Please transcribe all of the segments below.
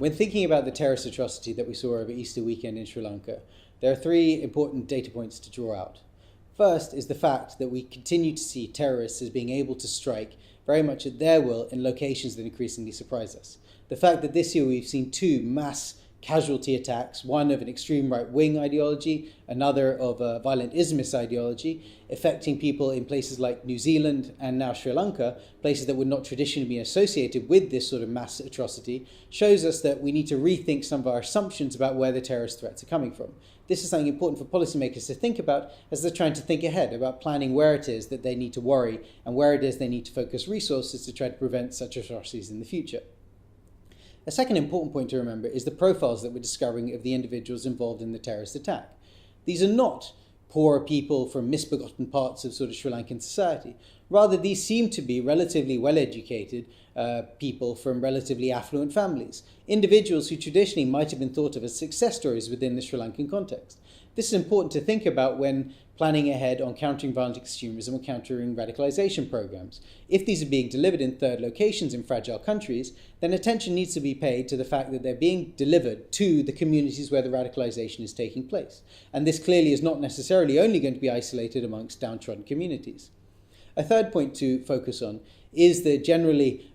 When thinking about the terrorist atrocity that we saw over Easter weekend in Sri Lanka, there are three important data points to draw out. First is the fact that we continue to see terrorists as being able to strike very much at their will in locations that increasingly surprise us. The fact that this year we've seen two mass casualty attacks, one of an extreme right-wing ideology, another of a violent Islamist ideology, affecting people in places like New Zealand and now Sri Lanka, places that would not traditionally be associated with this sort of mass atrocity, shows us that we need to rethink some of our assumptions about where the terrorist threats are coming from. This is something important for policymakers to think about as they're trying to think ahead about planning where it is that they need to worry and where it is they need to focus resources to try to prevent such atrocities in the future. A second important point to remember is the profiles that we're discovering of the individuals involved in the terrorist attack. These are not poor people from misbegotten parts of sort of Sri Lankan society. Rather, these seem to be relatively well-educated people from relatively affluent families, individuals who traditionally might have been thought of as success stories within the Sri Lankan context. This is important to think about when planning ahead on countering violent extremism or countering radicalization programs. If these are being delivered in third locations in fragile countries, then attention needs to be paid to the fact that they're being delivered to the communities where the radicalization is taking place. And this clearly is not necessarily only going to be isolated amongst downtrodden communities. A third point to focus on is the generally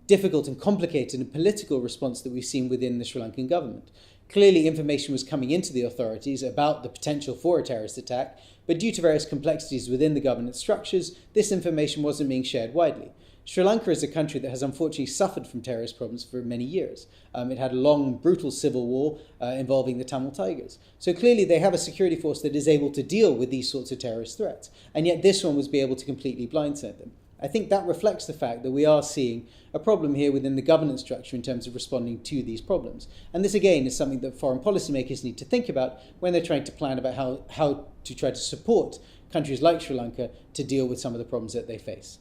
difficult and complicated and political response that we've seen within the Sri Lankan government. Clearly, information was coming into the authorities about the potential for a terrorist attack, but due to various complexities within the governance structures, this information wasn't being shared widely. Sri Lanka is a country that has unfortunately suffered from terrorist problems for many years. It had a long, brutal civil war involving the Tamil Tigers. So clearly they have a security force that is able to deal with these sorts of terrorist threats, and yet this one was able to completely blindside them. I think that reflects the fact that we are seeing a problem here within the governance structure in terms of responding to these problems. And this, again, is something that foreign policymakers need to think about when they're trying to plan about how to try to support countries like Sri Lanka to deal with some of the problems that they face.